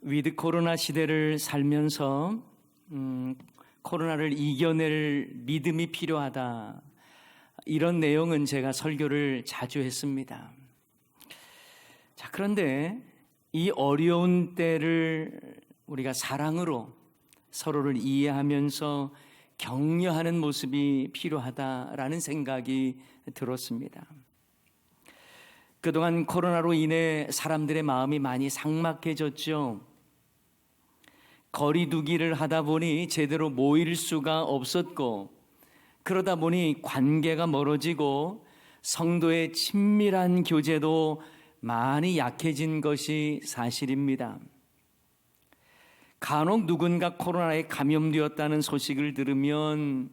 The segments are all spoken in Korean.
위드 코로나 시대를 살면서 코로나를 이겨낼 믿음이 필요하다, 이런 내용은 제가 설교를 자주 했습니다. 자, 그런데 이 어려운 때를 우리가 사랑으로 서로를 이해하면서 격려하는 모습이 필요하다라는 생각이 들었습니다. 그동안 코로나로 인해 사람들의 마음이 많이 삭막해졌죠. 거리두기를 하다 보니 제대로 모일 수가 없었고, 그러다 보니 관계가 멀어지고 성도의 친밀한 교제도 많이 약해진 것이 사실입니다. 간혹 누군가 코로나에 감염되었다는 소식을 들으면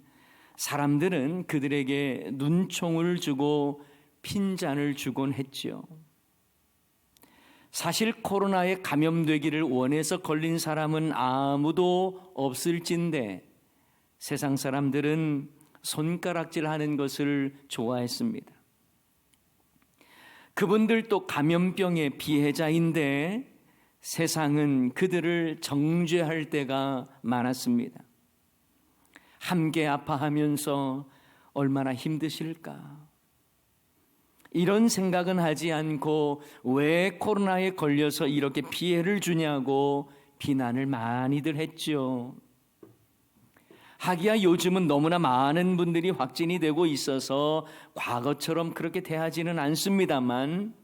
사람들은 그들에게 눈총을 주고 핀잔을 주곤 했죠. 사실 코로나에 감염되기를 원해서 걸린 사람은 아무도 없을진데 세상 사람들은 손가락질하는 것을 좋아했습니다. 그분들도 감염병의 피해자인데 세상은 그들을 정죄할 때가 많았습니다. 함께 아파하면서 얼마나 힘드실까? 이런 생각은 하지 않고 왜 코로나에 걸려서 이렇게 피해를 주냐고 비난을 많이들 했죠. 하기야 요즘은 너무나 많은 분들이 확진이 되고 있어서 과거처럼 그렇게 대하지는 않습니다만,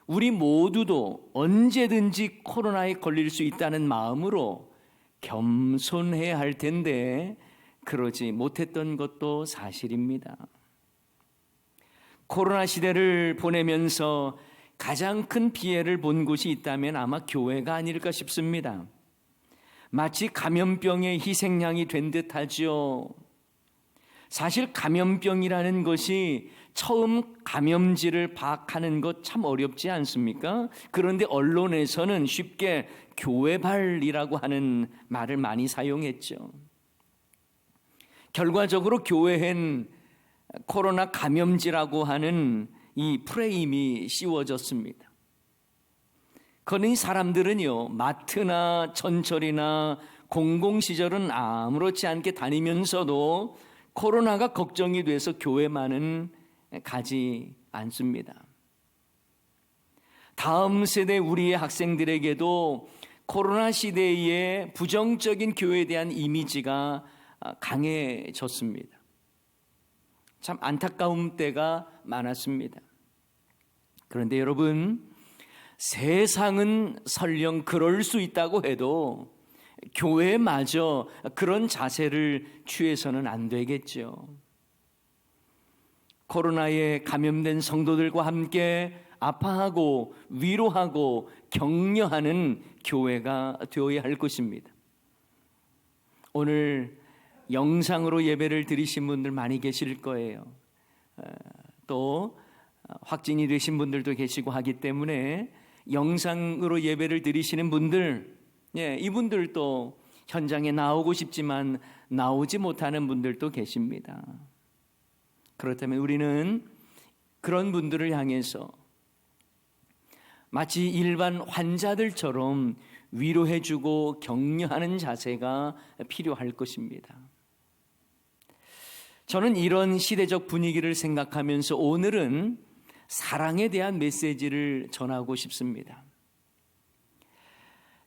우리 모두도 언제든지 코로나에 걸릴 수 있다는 마음으로 겸손해야 할 텐데 그러지 못했던 것도 사실입니다. 코로나 시대를 보내면서 가장 큰 피해를 본 곳이 있다면 아마 교회가 아닐까 싶습니다. 마치 감염병의 희생양이 된 듯하죠. 사실 감염병이라는 것이 처음 감염지를 파악하는 것 참 어렵지 않습니까? 그런데 언론에서는 쉽게 교회발이라고 하는 말을 많이 사용했죠. 결과적으로 교회엔 코로나 감염지라고 하는 이 프레임이 씌워졌습니다. 그러니 사람들은요, 마트나 전철이나 공공시설은 아무렇지 않게 다니면서도 코로나가 걱정이 돼서 교회만은 가지 않습니다. 다음 세대 우리의 학생들에게도 코로나 시대의 부정적인 교회에 대한 이미지가 강해졌습니다. 참 안타까운 때가 많았습니다. 그런데 여러분, 세상은 설령 그럴 수 있다고 해도 교회마저 그런 자세를 취해서는 안 되겠죠. 코로나에 감염된 성도들과 함께 아파하고 위로하고 격려하는 교회가 되어야 할 것입니다. 오늘 영상으로 예배를 드리신 분들 많이 계실 거예요. 또 확진이 되신 분들도 계시고 하기 때문에 영상으로 예배를 드리시는 분들, 이분들도 현장에 나오고 싶지만 나오지 못하는 분들도 계십니다. 그렇다면 우리는 그런 분들을 향해서 마치 일반 환자들처럼 위로해주고 격려하는 자세가 필요할 것입니다. 저는 이런 시대적 분위기를 생각하면서 오늘은 사랑에 대한 메시지를 전하고 싶습니다.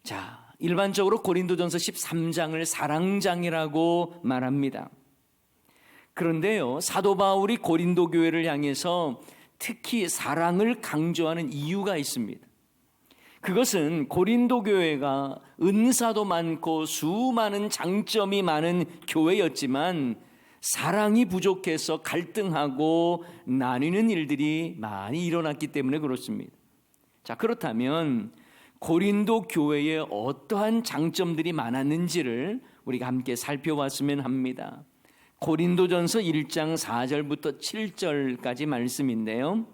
자, 일반적으로 고린도전서 13장을 사랑장이라고 말합니다. 그런데요, 사도 바울이 고린도 교회를 향해서 특히 사랑을 강조하는 이유가 있습니다. 그것은 고린도 교회가 은사도 많고 수많은 장점이 많은 교회였지만 사랑이 부족해서 갈등하고 나뉘는 일들이 많이 일어났기 때문에 그렇습니다. 자, 그렇다면 고린도 교회에 어떠한 장점들이 많았는지를 우리가 함께 살펴봤으면 합니다. 고린도전서 1장 4절부터 7절까지 말씀인데요,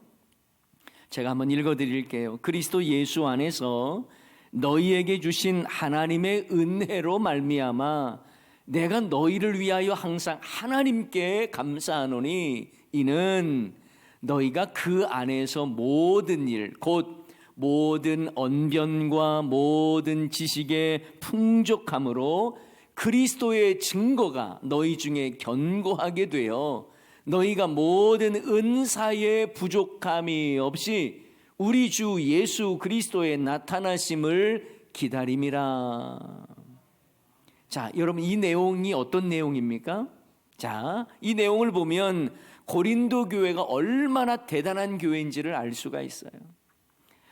제가 한번 읽어드릴게요. 그리스도 예수 안에서 너희에게 주신 하나님의 은혜로 말미암아 내가 너희를 위하여 항상 하나님께 감사하노니 이는 너희가 그 안에서 모든 일 곧 모든 언변과 모든 지식의 풍족함으로 그리스도의 증거가 너희 중에 견고하게 되어 너희가 모든 은사의 부족함이 없이 우리 주 예수 그리스도의 나타나심을 기다림이라. 자, 여러분, 이 내용이 어떤 내용입니까? 자, 이 내용을 보면 고린도 교회가 얼마나 대단한 교회인지를 알 수가 있어요.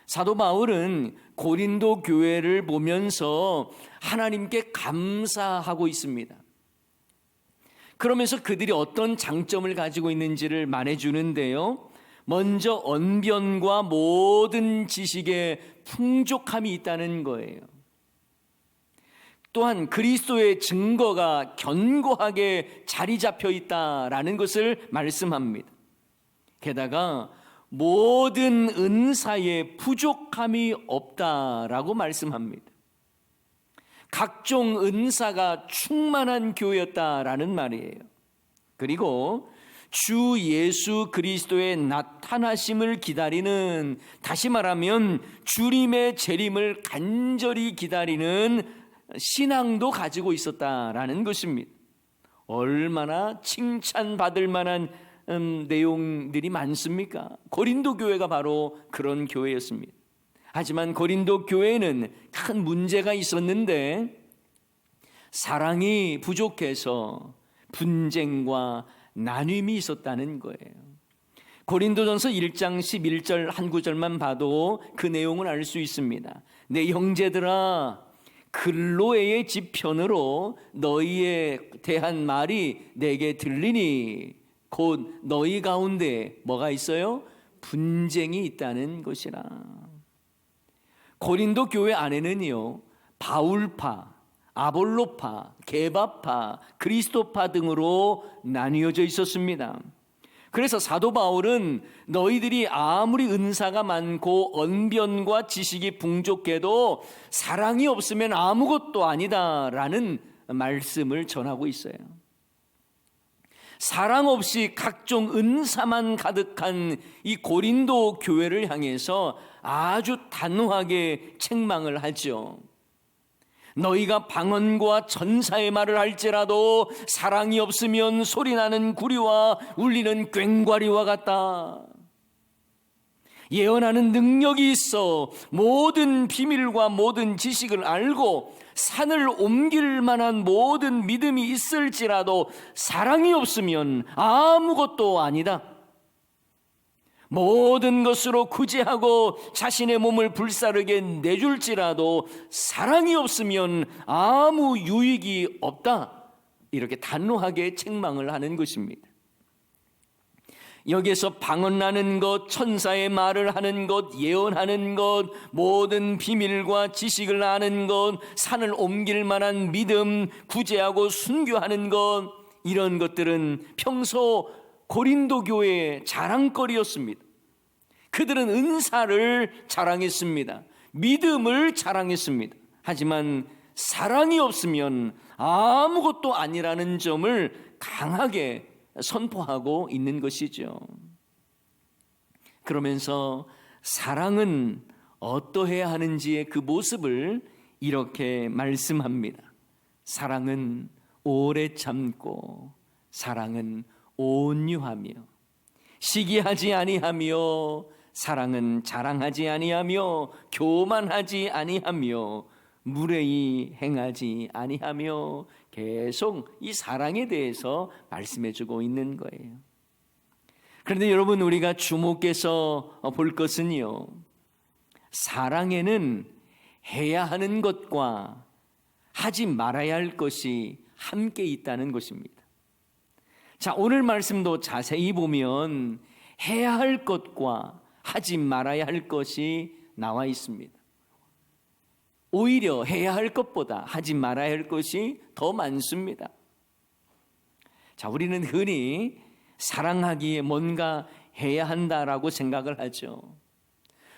사도 바울은 고린도 교회를 보면서 하나님께 감사하고 있습니다. 그러면서 그들이 어떤 장점을 가지고 있는지를 말해주는데요. 먼저 언변과 모든 지식에 풍족함이 있다는 거예요. 또한 그리스도의 증거가 견고하게 자리 잡혀 있다라는 것을 말씀합니다. 게다가 모든 은사에 부족함이 없다라고 말씀합니다. 각종 은사가 충만한 교회였다라는 말이에요. 그리고 주 예수 그리스도의 나타나심을 기다리는, 다시 말하면 주님의 재림을 간절히 기다리는 신앙도 가지고 있었다라는 것입니다. 얼마나 칭찬받을 만한 내용들이 많습니까? 고린도 교회가 바로 그런 교회였습니다. 하지만 고린도 교회에는 큰 문제가 있었는데 사랑이 부족해서 분쟁과 나눔이 있었다는 거예요. 고린도전서 1장 11절 한 구절만 봐도 그 내용을 알 수 있습니다. 내 형제들아, 글로에의 지편으로 너희에 대한 말이 내게 들리니 곧 너희 가운데 뭐가 있어요? 분쟁이 있다는 것이라. 고린도 교회 안에는요, 바울파, 아볼로파, 게바파, 그리스도파 등으로 나뉘어져 있었습니다. 그래서 사도 바울은 너희들이 아무리 은사가 많고 언변과 지식이 풍족해도 사랑이 없으면 아무것도 아니다라는 말씀을 전하고 있어요. 사랑 없이 각종 은사만 가득한 이 고린도 교회를 향해서 아주 단호하게 책망을 하죠. 너희가 방언과 천사의 말을 할지라도 사랑이 없으면 소리나는 구리와 울리는 꽹과리와 같다. 예언하는 능력이 있어 모든 비밀과 모든 지식을 알고 산을 옮길 만한 모든 믿음이 있을지라도 사랑이 없으면 아무것도 아니다. 모든 것으로 구제하고 자신의 몸을 불사르게 내줄지라도 사랑이 없으면 아무 유익이 없다. 이렇게 단호하게 책망을 하는 것입니다. 여기에서 방언나는 것, 천사의 말을 하는 것, 예언하는 것, 모든 비밀과 지식을 아는 것, 산을 옮길 만한 믿음, 구제하고 순교하는 것, 이런 것들은 평소 고린도 교회의 자랑거리였습니다. 그들은 은사를 자랑했습니다. 믿음을 자랑했습니다. 하지만 사랑이 없으면 아무것도 아니라는 점을 강하게 선포하고 있는 것이죠. 그러면서 사랑은 어떠해야 하는지의 그 모습을 이렇게 말씀합니다. 사랑은 오래 참고, 사랑은 온유하며, 시기하지 아니하며, 사랑은 자랑하지 아니하며, 교만하지 아니하며, 무례히 행하지 아니하며, 계속 이 사랑에 대해서 말씀해주고 있는 거예요. 그런데 여러분, 우리가 주목해서 볼 것은요, 사랑에는 해야 하는 것과 하지 말아야 할 것이 함께 있다는 것입니다. 자, 오늘 말씀도 자세히 보면 해야 할 것과 하지 말아야 할 것이 나와 있습니다. 오히려 해야 할 것보다 하지 말아야 할 것이 더 많습니다. 자, 우리는 흔히 사랑하기에 뭔가 해야 한다라고 생각을 하죠.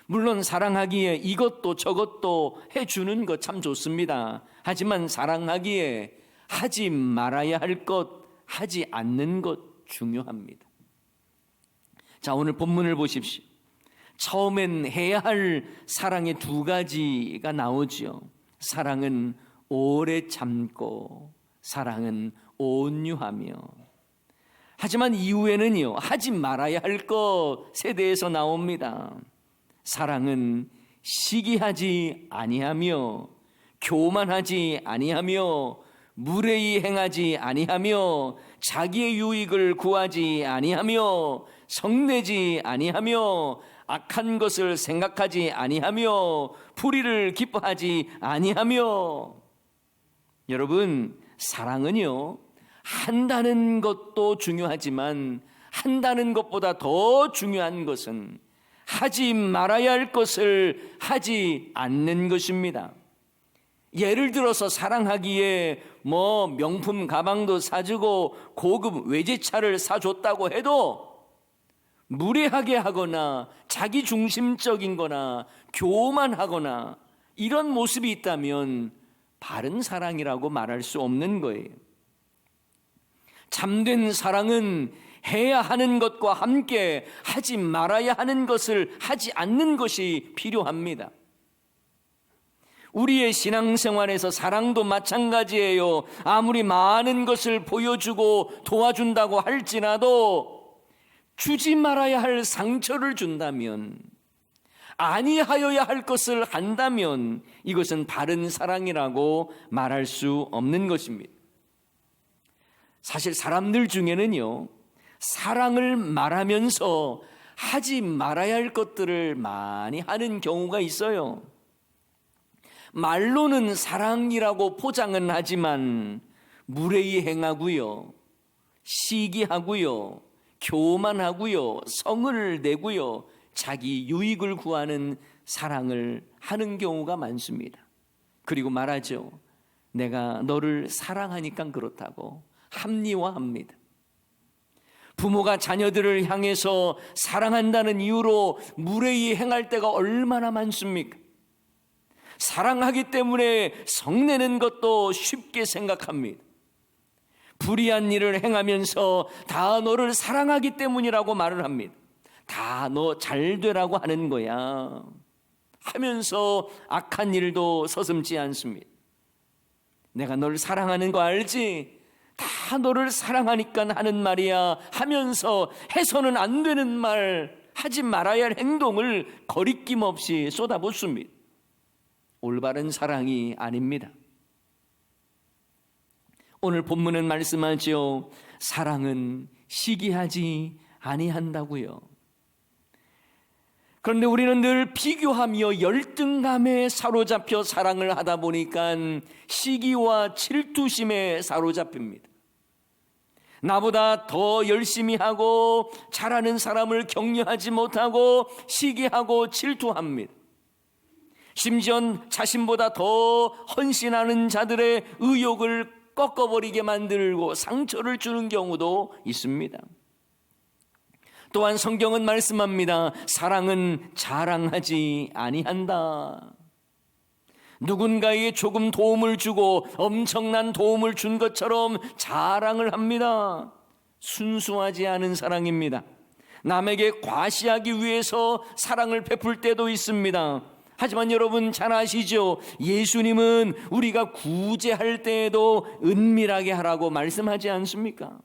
물론 사랑하기에 이것도 저것도 해주는 것 참 좋습니다. 하지만 사랑하기에 하지 말아야 할 것, 하지 않는 것 중요합니다. 자, 오늘 본문을 보십시오. 처음엔 해야 할 사랑의 두 가지가 나오죠. 사랑은 오래 참고 사랑은 온유하며. 하지만 이후에는요, 하지 말아야 할 것에 대해서 나옵니다. 사랑은 시기하지 아니하며 교만하지 아니하며 무례히 행하지 아니하며 자기의 유익을 구하지 아니하며 성내지 아니하며 악한 것을 생각하지 아니하며 불의를 기뻐하지 아니하며. 여러분, 사랑은요, 한다는 것도 중요하지만 한다는 것보다 더 중요한 것은 하지 말아야 할 것을 하지 않는 것입니다. 예를 들어서 사랑하기에 명품 가방도 사주고 고급 외제차를 사줬다고 해도 무례하게 하거나 자기 중심적인 거나 교만하거나 이런 모습이 있다면 바른 사랑이라고 말할 수 없는 거예요. 참된 사랑은 해야 하는 것과 함께 하지 말아야 하는 것을 하지 않는 것이 필요합니다. 우리의 신앙생활에서 사랑도 마찬가지예요. 아무리 많은 것을 보여주고 도와준다고 할지라도 주지 말아야 할 상처를 준다면, 아니하여야 할 것을 한다면 이것은 바른 사랑이라고 말할 수 없는 것입니다. 사실 사람들 중에는요, 사랑을 말하면서 하지 말아야 할 것들을 많이 하는 경우가 있어요. 말로는 사랑이라고 포장은 하지만 무례히 행하고요, 시기하고요, 교만하고요, 성을 내고요, 자기 유익을 구하는 사랑을 하는 경우가 많습니다. 그리고 말하죠. 내가 너를 사랑하니까 그렇다고 합리화합니다. 부모가 자녀들을 향해서 사랑한다는 이유로 무례히 행할 때가 얼마나 많습니까? 사랑하기 때문에 성내는 것도 쉽게 생각합니다. 불의한 일을 행하면서 다 너를 사랑하기 때문이라고 말을 합니다. 다 너 잘 되라고 하는 거야 하면서 악한 일도 서슴지 않습니다. 내가 너를 사랑하는 거 알지? 다 너를 사랑하니까 하는 말이야 하면서 해서는 안 되는 말, 하지 말아야 할 행동을 거리낌 없이 쏟아붓습니다. 올바른 사랑이 아닙니다. 오늘 본문은 말씀하죠. 사랑은 시기하지 아니한다고요. 그런데 우리는 늘 비교하며 열등감에 사로잡혀 사랑을 하다 보니까 시기와 질투심에 사로잡힙니다. 나보다 더 열심히 하고 잘하는 사람을 격려하지 못하고 시기하고 질투합니다. 심지어 자신보다 더 헌신하는 자들의 의욕을 꺾어버리게 만들고 상처를 주는 경우도 있습니다. 또한 성경은 말씀합니다. 사랑은 자랑하지 아니한다. 누군가에게 조금 도움을 주고 엄청난 도움을 준 것처럼 자랑을 합니다. 순수하지 않은 사랑입니다. 남에게 과시하기 위해서 사랑을 베풀 때도 있습니다. 하지만 여러분 잘 아시죠? 예수님은 우리가 구제할 때에도 은밀하게 하라고 말씀하지 않습니까?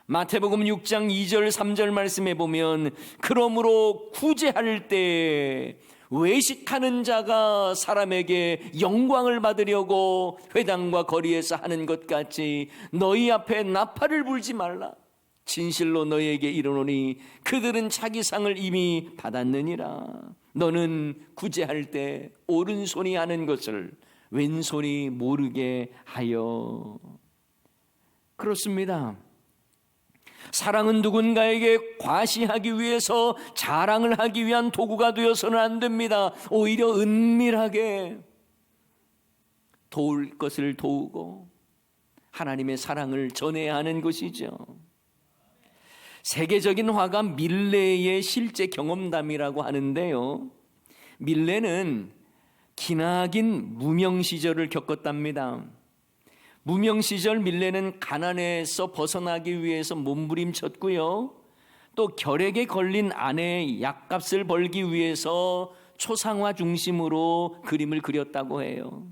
마태복음 6장 2절 3절 말씀에 보면 그러므로 구제할 때 외식하는 자가 사람에게 영광을 받으려고 회당과 거리에서 하는 것 같이 너희 앞에 나팔을 불지 말라. 진실로 너희에게 이르노니 그들은 자기 상을 이미 받았느니라. 너는 구제할 때 오른손이 하는 것을 왼손이 모르게 하여. 그렇습니다. 사랑은 누군가에게 과시하기 위해서 자랑을 하기 위한 도구가 되어서는 안 됩니다. 오히려 은밀하게 도울 것을 도우고 하나님의 사랑을 전해야 하는 것이죠. 세계적인 화가 밀레의 실제 경험담이라고 하는데요, 밀레는 기나긴 무명 시절을 겪었답니다. 무명 시절 밀레는 가난에서 벗어나기 위해서 몸부림쳤고요, 또 결핵에 걸린 아내의 약값을 벌기 위해서 초상화 중심으로 그림을 그렸다고 해요.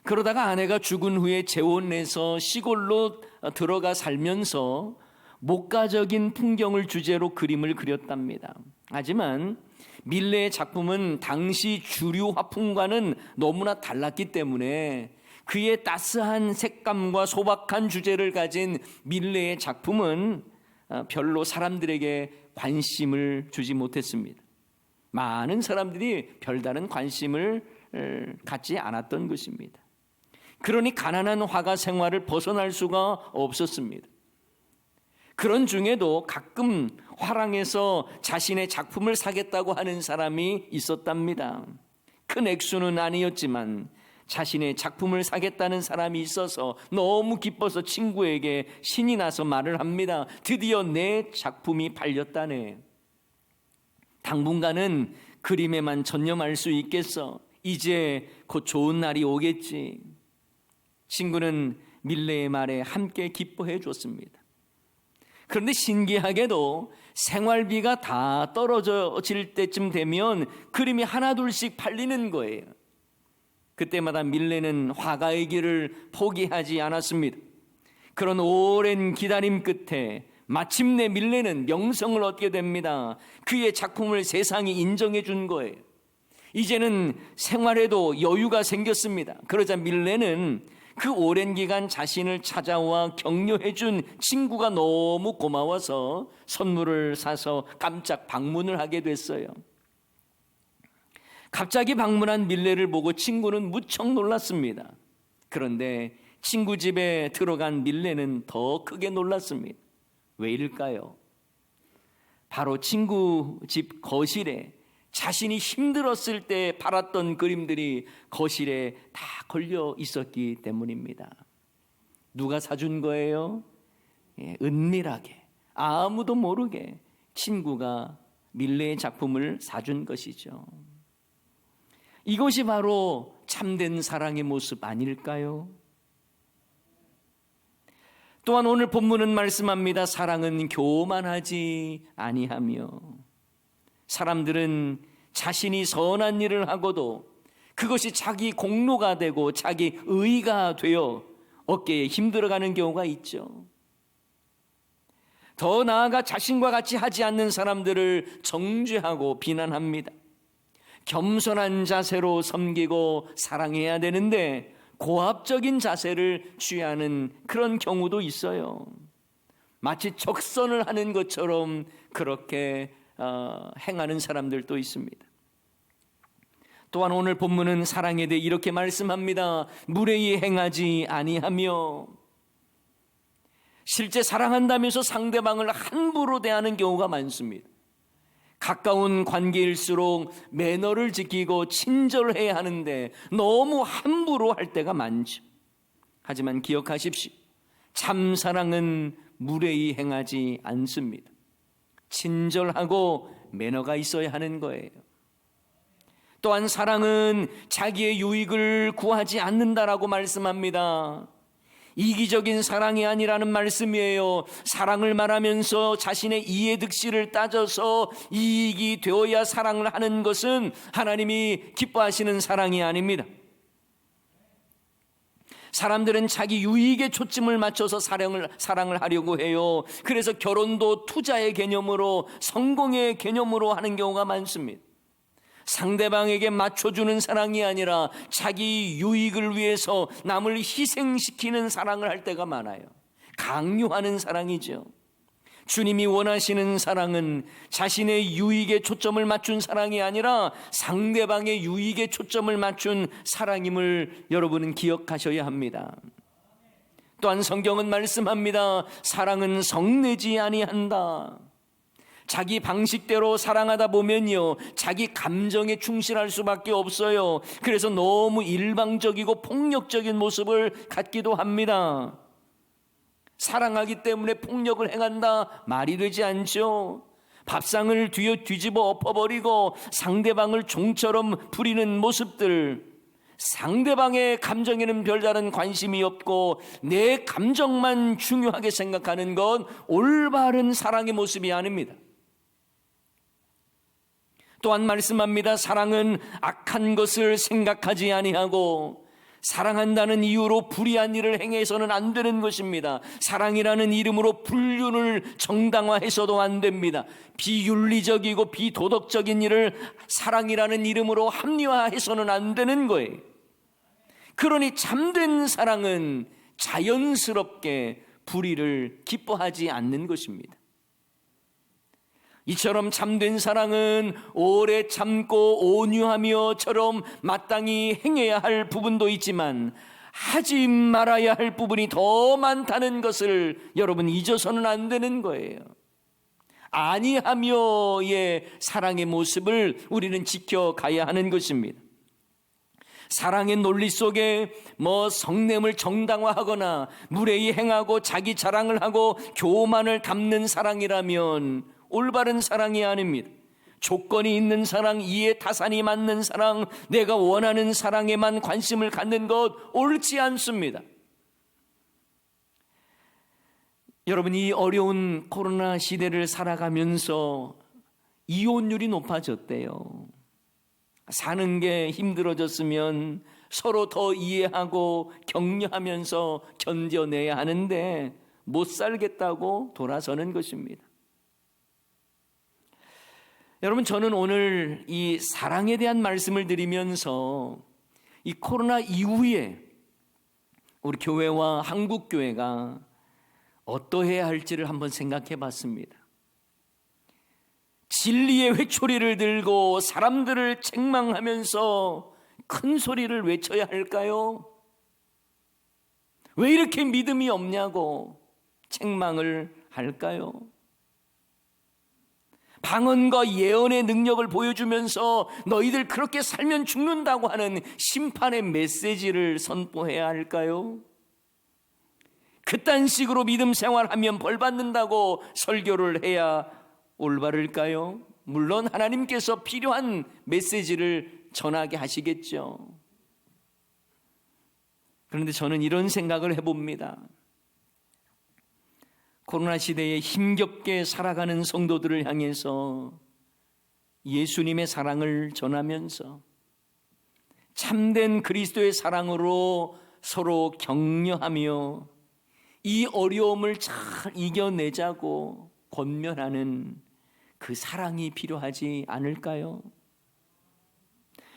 그러다가 아내가 죽은 후에 재혼해서 시골로 들어가 살면서 목가적인 풍경을 주제로 그림을 그렸답니다. 하지만 밀레의 작품은 당시 주류 화풍과는 너무나 달랐기 때문에 그의 따스한 색감과 소박한 주제를 가진 밀레의 작품은 별로 사람들에게 관심을 주지 못했습니다. 많은 사람들이 별다른 관심을 갖지 않았던 것입니다. 그러니 가난한 화가 생활을 벗어날 수가 없었습니다. 그런 중에도 가끔 화랑에서 자신의 작품을 사겠다고 하는 사람이 있었답니다. 큰 액수는 아니었지만 자신의 작품을 사겠다는 사람이 있어서 너무 기뻐서 친구에게 신이 나서 말을 합니다. 드디어 내 작품이 팔렸다네. 당분간은 그림에만 전념할 수 있겠어. 이제 곧 좋은 날이 오겠지. 친구는 밀레의 말에 함께 기뻐해 줬습니다. 그런데 신기하게도 생활비가 다 떨어질 때쯤 되면 그림이 하나둘씩 팔리는 거예요. 그때마다 밀레는 화가의 길을 포기하지 않았습니다. 그런 오랜 기다림 끝에 마침내 밀레는 명성을 얻게 됩니다. 그의 작품을 세상이 인정해 준 거예요. 이제는 생활에도 여유가 생겼습니다. 그러자 밀레는 그 오랜 기간 자신을 찾아와 격려해 준 친구가 너무 고마워서 선물을 사서 깜짝 방문을 하게 됐어요. 갑자기 방문한 밀레를 보고 친구는 무척 놀랐습니다. 그런데 친구 집에 들어간 밀레는 더 크게 놀랐습니다. 왜일까요? 바로 친구 집 거실에 자신이 힘들었을 때 팔았던 그림들이 거실에 다 걸려 있었기 때문입니다. 누가 사준 거예요? 은밀하게 아무도 모르게 친구가 밀레의 작품을 사준 것이죠. 이것이 바로 참된 사랑의 모습 아닐까요? 또한 오늘 본문은 말씀합니다. 사랑은 교만하지 아니하며. 사람들은 자신이 선한 일을 하고도 그것이 자기 공로가 되고 자기 의가 되어 어깨에 힘들어가는 경우가 있죠. 더 나아가 자신과 같이 하지 않는 사람들을 정죄하고 비난합니다. 겸손한 자세로 섬기고 사랑해야 되는데 고압적인 자세를 취하는 그런 경우도 있어요. 마치 적선을 하는 것처럼 그렇게 행하는 사람들도 있습니다. 또한 오늘 본문은 사랑에 대해 이렇게 말씀합니다. 무례히 행하지 아니하며. 실제 사랑한다면서 상대방을 함부로 대하는 경우가 많습니다. 가까운 관계일수록 매너를 지키고 친절해야 하는데 너무 함부로 할 때가 많죠. 하지만 기억하십시오. 참 사랑은 무례히 행하지 않습니다. 친절하고 매너가 있어야 하는 거예요. 또한 사랑은 자기의 유익을 구하지 않는다라고 말씀합니다. 이기적인 사랑이 아니라는 말씀이에요. 사랑을 말하면서 자신의 이해득실을 따져서 이익이 되어야 사랑을 하는 것은 하나님이 기뻐하시는 사랑이 아닙니다. 사람들은 자기 유익에 초점을 맞춰서 사랑을 하려고 해요. 그래서 결혼도 투자의 개념으로, 성공의 개념으로 하는 경우가 많습니다. 상대방에게 맞춰주는 사랑이 아니라 자기 유익을 위해서 남을 희생시키는 사랑을 할 때가 많아요. 강요하는 사랑이죠. 주님이 원하시는 사랑은 자신의 유익에 초점을 맞춘 사랑이 아니라 상대방의 유익에 초점을 맞춘 사랑임을 여러분은 기억하셔야 합니다. 또한 성경은 말씀합니다. 사랑은 성내지 아니한다. 자기 방식대로 사랑하다 보면요, 자기 감정에 충실할 수밖에 없어요. 그래서 너무 일방적이고 폭력적인 모습을 갖기도 합니다. 사랑하기 때문에 폭력을 행한다 말이 되지 않죠. 밥상을 뒤집어 엎어버리고 상대방을 종처럼 부리는 모습들, 상대방의 감정에는 별다른 관심이 없고 내 감정만 중요하게 생각하는 건 올바른 사랑의 모습이 아닙니다. 또한 말씀합니다. 사랑은 악한 것을 생각하지 아니하고 사랑한다는 이유로 불의한 일을 행해서는 안 되는 것입니다. 사랑이라는 이름으로 불륜을 정당화해서도 안 됩니다. 비윤리적이고 비도덕적인 일을 사랑이라는 이름으로 합리화해서는 안 되는 거예요. 그러니 참된 사랑은 자연스럽게 불의를 기뻐하지 않는 것입니다. 이처럼 참된 사랑은 오래 참고 온유하며처럼 마땅히 행해야 할 부분도 있지만 하지 말아야 할 부분이 더 많다는 것을 여러분 잊어서는 안 되는 거예요. 아니하며의 사랑의 모습을 우리는 지켜가야 하는 것입니다. 사랑의 논리 속에 성냄을 정당화하거나 무례히 행하고 자기 자랑을 하고 교만을 담는 사랑이라면 올바른 사랑이 아닙니다. 조건이 있는 사랑, 이해 타산이 맞는 사랑, 내가 원하는 사랑에만 관심을 갖는 것 옳지 않습니다. 여러분, 이 어려운 코로나 시대를 살아가면서 이혼율이 높아졌대요. 사는 게 힘들어졌으면 서로 더 이해하고 격려하면서 견뎌내야 하는데 못 살겠다고 돌아서는 것입니다. 여러분, 저는 오늘 이 사랑에 대한 말씀을 드리면서 이 코로나 이후에 우리 교회와 한국교회가 어떠해야 할지를 한번 생각해 봤습니다. 진리의 회초리를 들고 사람들을 책망하면서 큰 소리를 외쳐야 할까요? 왜 이렇게 믿음이 없냐고 책망을 할까요? 방언과 예언의 능력을 보여주면서 너희들 그렇게 살면 죽는다고 하는 심판의 메시지를 선포해야 할까요? 그딴 식으로 믿음 생활하면 벌 받는다고 설교를 해야 올바를까요? 물론 하나님께서 필요한 메시지를 전하게 하시겠죠. 그런데 저는 이런 생각을 해봅니다. 코로나 시대에 힘겹게 살아가는 성도들을 향해서 예수님의 사랑을 전하면서 참된 그리스도의 사랑으로 서로 격려하며 이 어려움을 잘 이겨내자고 권면하는 그 사랑이 필요하지 않을까요?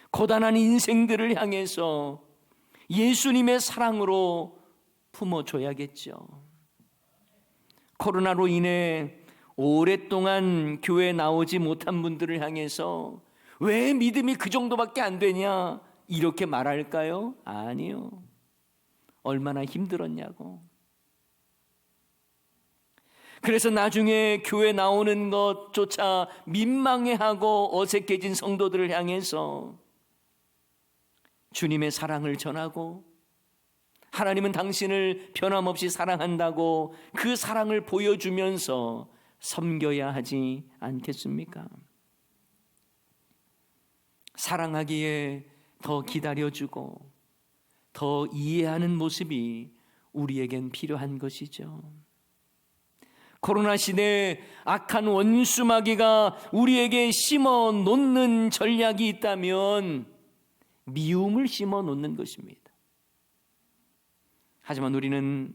고단한 인생들을 향해서 예수님의 사랑으로 품어줘야겠죠. 코로나로 인해 오랫동안 교회에 나오지 못한 분들을 향해서 왜 믿음이 그 정도밖에 안 되냐 이렇게 말할까요? 아니요. 얼마나 힘들었냐고. 그래서 나중에 교회 나오는 것조차 민망해하고 어색해진 성도들을 향해서 주님의 사랑을 전하고 하나님은 당신을 변함없이 사랑한다고 그 사랑을 보여주면서 섬겨야 하지 않겠습니까? 사랑하기에 더 기다려주고 더 이해하는 모습이 우리에겐 필요한 것이죠. 코로나 시대에 악한 원수마귀가 우리에게 심어 놓는 전략이 있다면 미움을 심어 놓는 것입니다. 하지만 우리는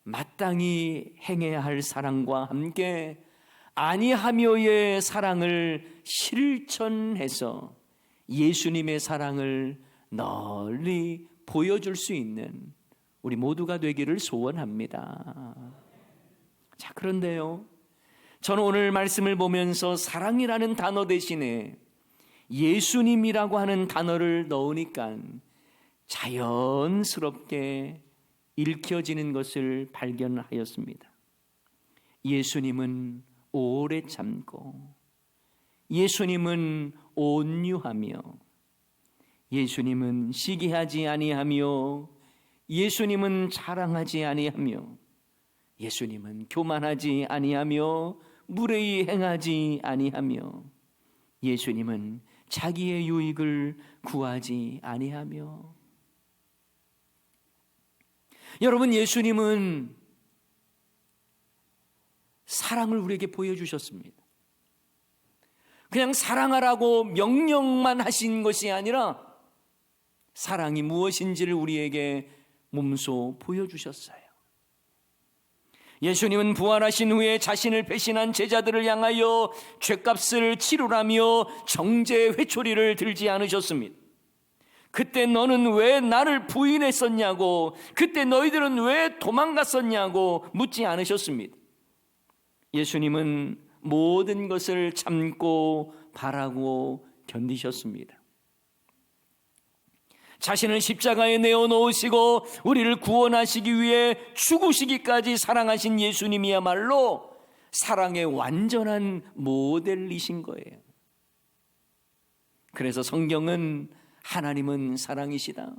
마땅히 행해야 할 사랑과 함께 아니하며의 사랑을 실천해서 예수님의 사랑을 널리 보여줄 수 있는 우리 모두가 되기를 소원합니다. 자, 그런데요, 저는 오늘 말씀을 보면서 사랑이라는 단어 대신에 예수님이라고 하는 단어를 넣으니까 자연스럽게 읽혀지는 것을 발견하였습니다. 예수님은 오래 참고, 예수님은 온유하며, 예수님은 시기하지 아니하며, 예수님은 자랑하지 아니하며, 예수님은 교만하지 아니하며, 무례히 행하지 아니하며, 예수님은 자기의 유익을 구하지 아니하며, 여러분, 예수님은 사랑을 우리에게 보여주셨습니다. 그냥 사랑하라고 명령만 하신 것이 아니라 사랑이 무엇인지를 우리에게 몸소 보여주셨어요. 예수님은 부활하신 후에 자신을 배신한 제자들을 향하여 죗값을 치르라며 정죄의 회초리를 들지 않으셨습니다. 그때 너는 왜 나를 부인했었냐고, 그때 너희들은 왜 도망갔었냐고 묻지 않으셨습니다. 예수님은 모든 것을 참고 바라고 견디셨습니다. 자신을 십자가에 내어놓으시고 우리를 구원하시기 위해 죽으시기까지 사랑하신 예수님이야말로 사랑의 완전한 모델이신 거예요. 그래서 성경은 하나님은 사랑이시다,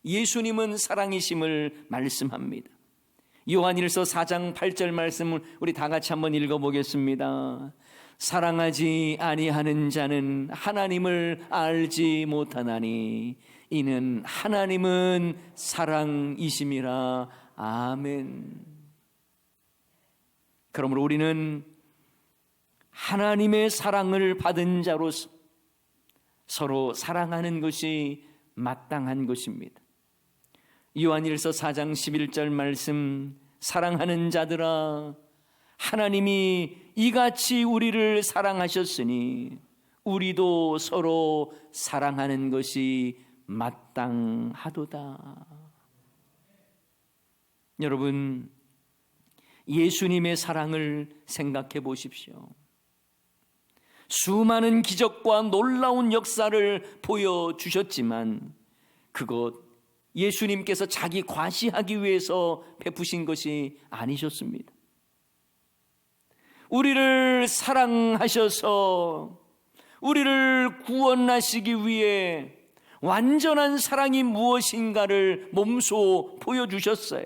예수님은 사랑이심을 말씀합니다. 요한일서 4장 8절 말씀을 우리 다 같이 한번 읽어보겠습니다. 사랑하지 아니하는 자는 하나님을 알지 못하나니 이는 하나님은 사랑이심이라. 아멘. 그러므로 우리는 하나님의 사랑을 받은 자로서 서로 사랑하는 것이 마땅한 것입니다. 요한일서 4장 11절 말씀, 사랑하는 자들아, 하나님이 이같이 우리를 사랑하셨으니 우리도 서로 사랑하는 것이 마땅하도다. 여러분, 예수님의 사랑을 생각해 보십시오. 수많은 기적과 놀라운 역사를 보여주셨지만 그것 예수님께서 자기 과시하기 위해서 베푸신 것이 아니셨습니다. 우리를 사랑하셔서 우리를 구원하시기 위해 완전한 사랑이 무엇인가를 몸소 보여주셨어요.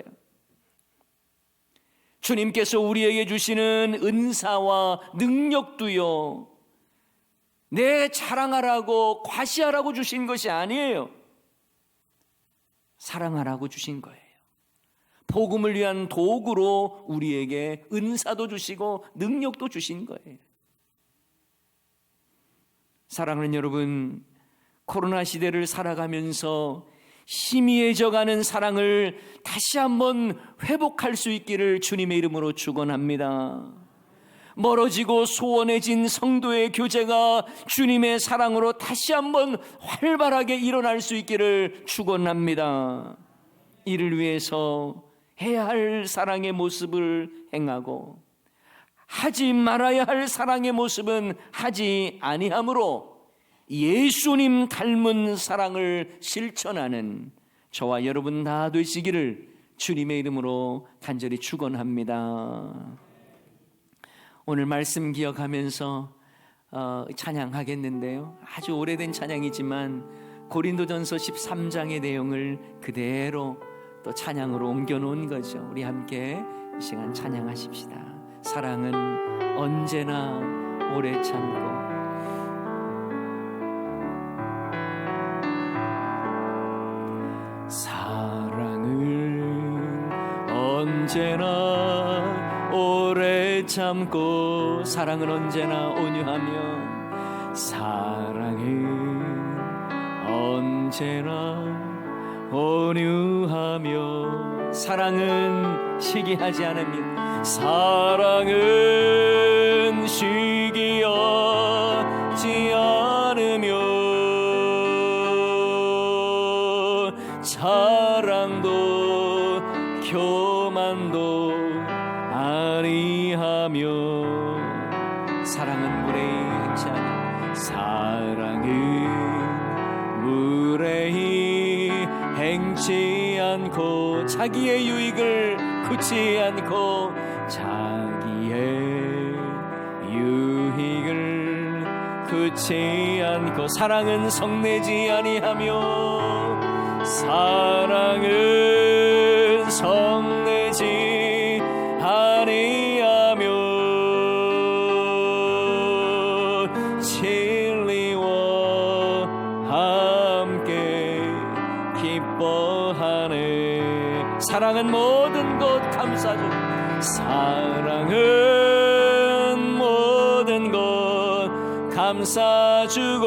주님께서 우리에게 주시는 은사와 능력도요, 내 자랑하라고 과시하라고 주신 것이 아니에요. 사랑하라고 주신 거예요. 복음을 위한 도구로 우리에게 은사도 주시고 능력도 주신 거예요. 사랑하는 여러분, 코로나 시대를 살아가면서 희미해져가는 사랑을 다시 한번 회복할 수 있기를 주님의 이름으로 축원합니다. 멀어지고 소원해진 성도의 교제가 주님의 사랑으로 다시 한번 활발하게 일어날 수 있기를 축원합니다. 이를 위해서 해야 할 사랑의 모습을 행하고 하지 말아야 할 사랑의 모습은 하지 아니하므로 예수님 닮은 사랑을 실천하는 저와 여러분 다 되시기를 주님의 이름으로 간절히 축원합니다. 오늘 말씀 기억하면서 찬양하겠는데요, 아주 오래된 찬양이지만 고린도전서 13장의 내용을 그대로 또 찬양으로 옮겨놓은 거죠. 우리 함께 이 시간 찬양하십시다. 사랑은 언제나 오래 참고. 사랑은 언제나 오래 참고, 사랑은 언제나 온유하며, 사랑은 언제나 온유하며, 사랑은 시기하지 않으며, 사랑은 시기하지 않으며, 자랑도 교만도 아니하며, 사랑은 무례히 행치 않으며, 사랑은 무례히 행치 않고, 자기의 유익을 굳지 않고, 자기의 유익을 굳지 않고, 사랑은 성내지 아니하며, 사랑은 성내지 아니하며, 진리와 함께 기뻐하네. 사랑은 모든 것 감싸주고, 사랑은 모든 것 감싸주고,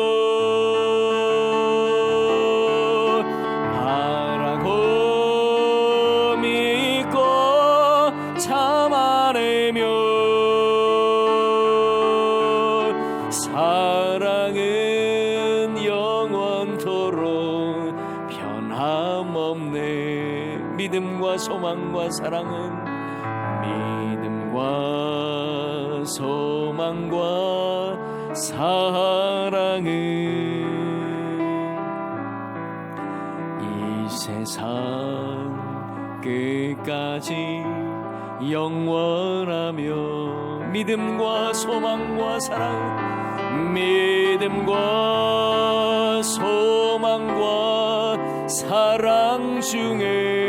바라고 믿고 참아내며, 사랑은 영원토록 변함없네. 믿음과 소망과 사랑은, 믿음과 소망과 사랑은 이 세상 끝까지 영원하며, 믿음과 소망과 사랑, 믿음과 소망과 사랑 중에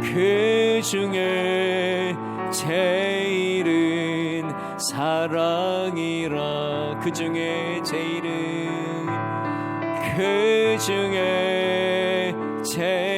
그 중에 제일은 사랑이라. 그 중에 제일은, 그 중에 제일